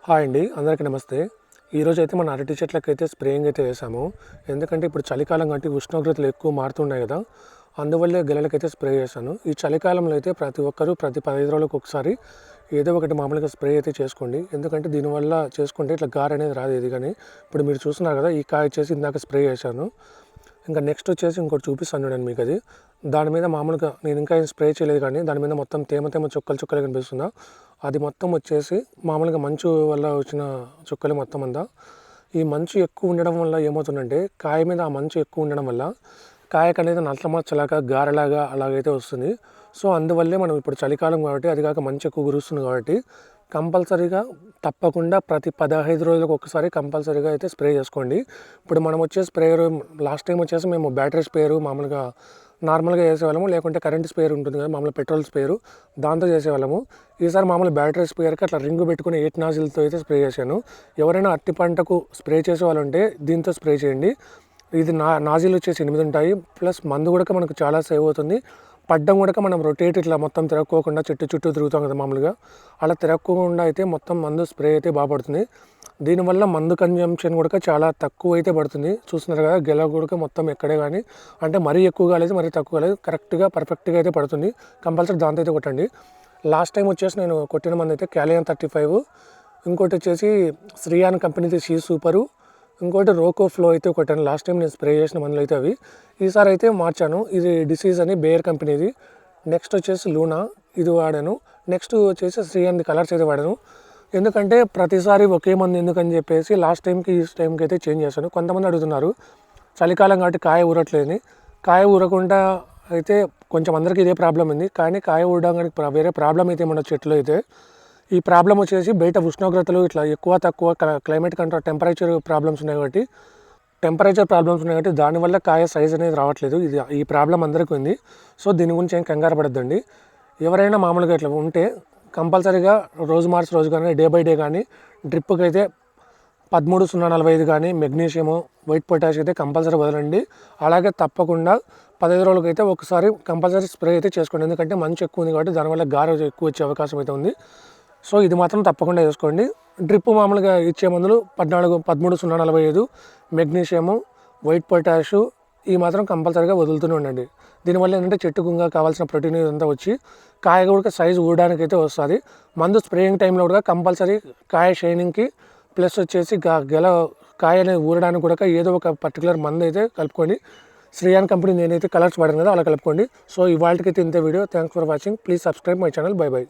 Hi అండి, అందరికీ నమస్తే. ఈరోజైతే మన అరటి చెట్లకైతే స్ప్రేయింగ్ అయితే చేసాము. ఎందుకంటే ఇప్పుడు చలికాలం కాబట్టి ఉష్ణోగ్రతలు ఎక్కువ మారుతున్నాయి కదా, అందువల్లే గెలలకైతే స్ప్రే చేశాను. ఈ చలికాలంలో అయితే ప్రతి ఒక్కరూ ప్రతి 15 రోజులకు ఒకసారి ఏదో ఒకటి మామూలుగా స్ప్రే అయితే చేసుకోండి. ఎందుకంటే దీనివల్ల చేసుకుంటే ఇట్లా గారి అనేది రాదు ఏది కానీ. ఇప్పుడు మీరు చూస్తున్నారు కదా, ఈ కాయ వచ్చేసి ఇందాక స్ప్రే చేశాను. ఇంకా నెక్స్ట్ వచ్చేసి ఇంకోటి చూపిస్తాను చూడండి మీకు. అది దాని మీద మామూలుగా నేను ఇంకా ఏం స్ప్రే చేయలేదు కానీ దాని మీద మొత్తం తేమ తేమ చుక్కలు కనిపిస్తుందా, అది మొత్తం వచ్చేసి మామూలుగా మంచు వల్ల వచ్చిన చుక్కలు మొత్తం అంతా. ఈ మంచు ఎక్కువ ఉండడం వల్ల ఏమవుతుందంటే కాయ మీద ఆ మంచు ఎక్కువ ఉండడం వల్ల కాయకు అనేది నల్లమచ్చలాగా గారెలాగా అలాగైతే వస్తుంది. సో అందువల్లే మనం ఇప్పుడు చలికాలం కాబట్టి, అది కాక మంచు ఎక్కువ కురుస్తుంది కాబట్టి కంపల్సరీగా తప్పకుండా ప్రతి 15 రోజులకు ఒకసారి కంపల్సరీగా అయితే స్ప్రే చేసుకోండి. ఇప్పుడు మనం వచ్చే స్ప్రేయర్ లాస్ట్ టైం వచ్చేసి మేము బ్యాటరీ స్ప్రేయరు మామూలుగా నార్మల్గా చేసేవాళ్ళము, లేకుంటే కరెంట్ స్ప్రేయర్ ఉంటుంది కదా మామూలుగా పెట్రోల్ స్ప్రేయరు, దాంతో చేసేవాళ్ళము. ఈసారి మామూలు బ్యాటరీ స్ప్రేయర్కి అట్లా రింగు పెట్టుకుని 8 నాజిల్తో అయితే స్ప్రే చేశాను. ఎవరైనా అరటి పంటకు స్ప్రే చేసే వాళ్ళు ఉంటే దీంతో స్ప్రే చేయండి. ఇది నాజిల్ వచ్చేసి 8 ఉంటాయి, ప్లస్ మందు కూడా మనకు చాలా సేవ్ అవుతుంది. పడ్డం కూడా మనం రొటేట్ ఇట్లా మొత్తం తిరగకోకుండా చెట్టు చుట్టూ తిరుగుతాం కదా మామూలుగా, అలా తిరగకుండా అయితే మొత్తం మందు స్ప్రే అయితే బాగా పడుతుంది. దీనివల్ల మందు కన్జంప్షన్ కూడా చాలా తక్కువ అయితే పడుతుంది. చూస్తున్నారు కదా, గెల కూడా మొత్తం ఎక్కడే కానీ అంటే మరీ ఎక్కువ కాలేదు మరీ తక్కువ కాలేదు, కరెక్ట్గా పర్ఫెక్ట్గా అయితే పడుతుంది. కంపల్సరీ దాంతో అయితే కొట్టండి. లాస్ట్ టైం వచ్చేసి నేను కొట్టిన మంది అయితే క్యాలియన్ 35, ఇంకోటి వచ్చేసి శ్రీయాన్ కంపెనీది షీ సూపరు, ఇంకోటి రోకో ఫ్లో అయితే కొట్టాను. లాస్ట్ టైం నేను స్ప్రే చేసిన మందులు అయితే అవి. ఈసారి అయితే మార్చాను. ఇది డిసీజ్ అని బేర్ కంపెనీది. నెక్స్ట్ వచ్చేసి లూనా ఇది వాడాను. నెక్స్ట్ వచ్చేసి శ్రీయాన్ది కలర్స్ అయితే వాడాను. ఎందుకంటే ప్రతిసారి ఒకే మందు ఎందుకని చెప్పేసి లాస్ట్ టైంకి ఈ టైంకి అయితే చేంజ్ చేశాను. కొంతమంది అడుగుతున్నారు చలికాలం కాబట్టి కాయ ఊరట్లేదని. కాయ ఊరకుండా అయితే కొంచెం అందరికీ ఇదే ప్రాబ్లం ఉంది, కానీ కాయ ఊరడానికి వేరే ప్రాబ్లం అయితే మన చెట్లు అయితే ఈ ప్రాబ్లం వచ్చేసి బయట ఉష్ణోగ్రతలు ఇట్లా ఎక్కువ తక్కువ క్లైమేట్ కంట్రోల్ టెంపరేచర్ ప్రాబ్లమ్స్ ఉన్నాయి కాబట్టి దానివల్ల కాయ సైజ్ అనేది రావట్లేదు. ఈ ప్రాబ్లం అందరికీ ఉంది. సో దీని గురించి ఏం కంగారు పడద్దండి. ఎవరైనా మామూలుగా ఇట్లా ఉంటే కంపల్సరీగా రోజు మార్చి రోజు కానీ డే బై డే కానీ డ్రిప్కి అయితే 13,045 కానీ మెగ్నీషియము వైట్ పొటాష్ అయితే కంపల్సరీ వదలండి. అలాగే తప్పకుండా 15 రోజులకి అయితే ఒకసారి కంపల్సరీ స్ప్రే అయితే చేసుకోండి. ఎందుకంటే మంచు ఎక్కువ ఉంది కాబట్టి దానివల్ల గాలి ఎక్కువ వచ్చే అవకాశం అయితే ఉంది. సో ఇది మాత్రం తప్పకుండా చేసుకోండి. డ్రిప్ మామూలుగా ఇచ్చే మందులు 13,045 మెగ్నీషియము వైట్ పొటాషు ఈ మాత్రం కంపల్సరీగా వదులుతూనే ఉండండి. దీనివల్ల ఏంటంటే చెట్టుకుంగా కావాల్సిన ప్రోటీన్ ఇదంతా వచ్చి కాయ కూడా సైజు ఊడడానికి అయితే వస్తుంది. మందు స్ప్రేయింగ్ టైంలో కూడా కంపల్సరీ కాయ షైనింగ్కి ప్లస్ వచ్చేసి గెల కాయ అనేది ఊరడానికి కూడా ఏదో ఒక పర్టికులర్ మందు అయితే కలుపుకోండి. శ్రీయాన్ కంపెనీ నేనైతే కలర్స్ వాడాను కదా, అలా కలుపుకోండి. సో ఇవాళకైతే ఇంతే video. Thanks for watching. Please subscribe my channel. By by.